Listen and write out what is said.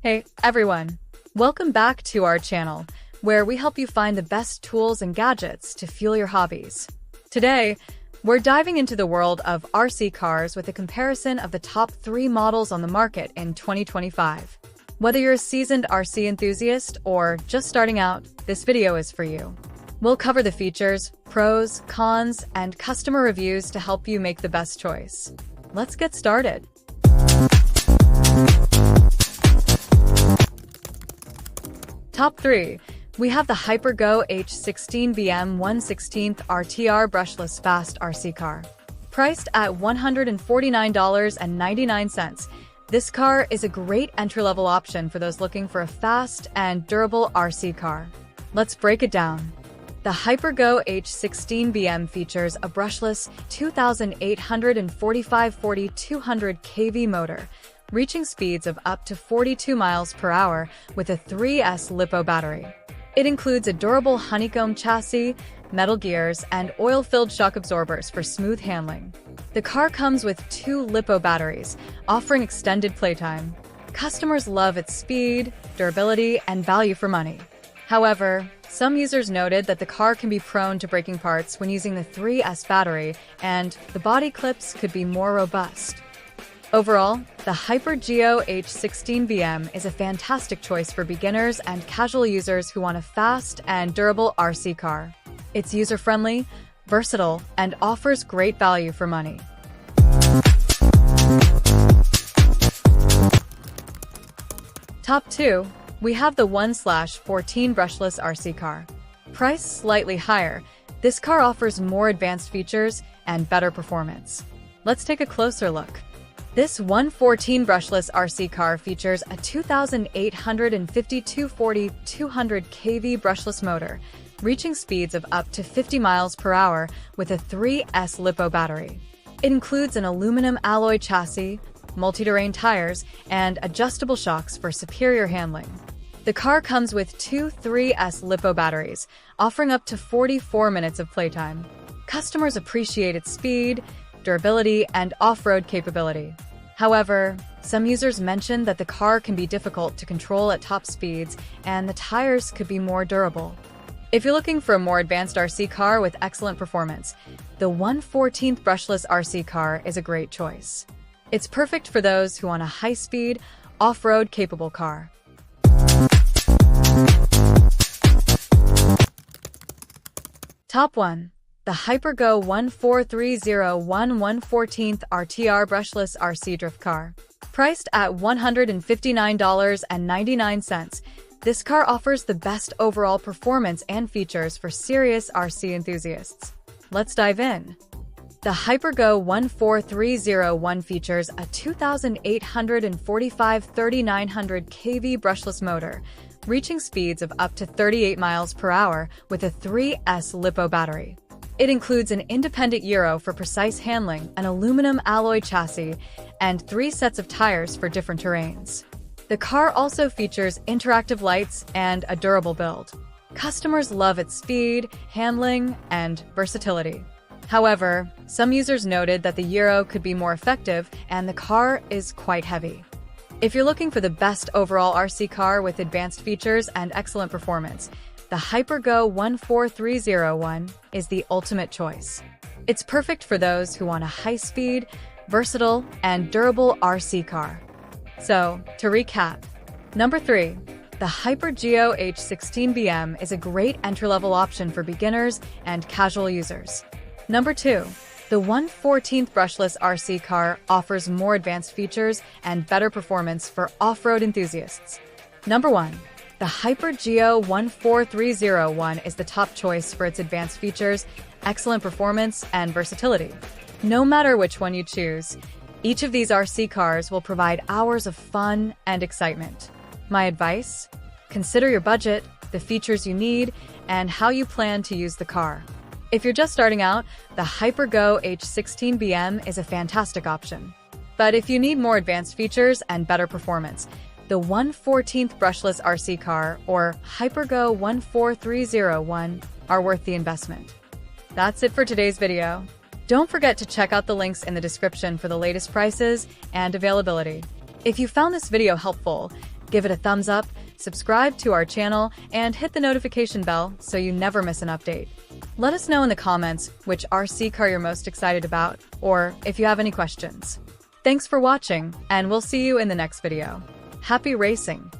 Hey, everyone! Welcome back to our channel, where we help you find the best tools and gadgets to fuel your hobbies. Today, we're diving into the world of RC cars with a comparison of the top 3 models on the market in 2025. Whether you're a seasoned RC enthusiast or just starting out, this video is for you. We'll cover the features, pros, cons, and customer reviews to help you make the best choice. Let's get started. Top 3. We have the Hypergo H16BM 1/16 RTR brushless fast RC car. Priced at $149.99, this car is a great entry-level option for those looking for a fast and durable RC car. Let's break it down. The Hypergo H16BM features a brushless 2,845/40 200 kV motor, reaching speeds of up to 42 miles per hour with a 3S LiPo battery. It includes a durable honeycomb chassis, metal gears, and oil-filled shock absorbers for smooth handling. The car comes with 2 LiPo batteries, offering extended playtime. Customers love its speed, durability, and value for money. However, some users noted that the car can be prone to breaking parts when using the 3S battery, and the body clips could be more robust. Overall, the Hypergo H16BM is a fantastic choice for beginners and casual users who want a fast and durable RC car. It's user-friendly, versatile, and offers great value for money. Top 2. We have the 1/14 brushless RC car. Priced slightly higher, this car offers more advanced features and better performance. Let's take a closer look. This 1/14 brushless RC car features a 2,852/40 200 kV brushless motor, reaching speeds of up to 50 miles per hour with a 3S LiPo battery. It includes an aluminum alloy chassis, multi-terrain tires, and adjustable shocks for superior handling. The car comes with 2 3S LiPo batteries, offering up to 44 minutes of playtime. Customers appreciate its speed, durability, and off-road capability. However, some users mentioned that the car can be difficult to control at top speeds and the tires could be more durable. If you're looking for a more advanced RC car with excellent performance, the 1/14 brushless RC car is a great choice. It's perfect for those who want a high-speed, off-road capable car. Top 1. The Hypergo 14301 1/14 RTR brushless RC drift car. Priced at $159.99, this car offers the best overall performance and features for serious RC enthusiasts. Let's dive in. The Hypergo 14301 features a 2,845/3900 kV brushless motor, reaching speeds of up to 38 miles per hour with a 3S LiPo battery. It includes an independent gyro for precise handling, an aluminum alloy chassis, and 3 sets of tires for different terrains. The car also features interactive lights and a durable build. Customers love its speed, handling, and versatility. However, some users noted that the gyro could be more effective and the car is quite heavy. If you're looking for the best overall RC car with advanced features and excellent performance, the Hypergo 14301 is the ultimate choice. It's perfect for those who want a high-speed, versatile, and durable RC car. So, to recap, number 3, the Hypergo H16BM is a great entry-level option for beginners and casual users. Number 2, the 1/14 brushless RC car offers more advanced features and better performance for off-road enthusiasts. Number 1, the Hypergo 14301 is the top choice for its advanced features, excellent performance, and versatility. No matter which one you choose, each of these RC cars will provide hours of fun and excitement. My advice? Consider your budget, the features you need, and how you plan to use the car. If you're just starting out, the Hypergo H16BM is a fantastic option. But if you need more advanced features and better performance, the 1/14 brushless RC car or Hypergo 14301 are worth the investment. That's it for today's video. Don't forget to check out the links in the description for the latest prices and availability. If you found this video helpful, Give it a thumbs up, subscribe to our channel, and hit the notification bell so you never miss an update. Let us know in the comments which RC car you're most excited about, or if you have any questions. Thanks for watching, and we'll see you in the next video. Happy racing!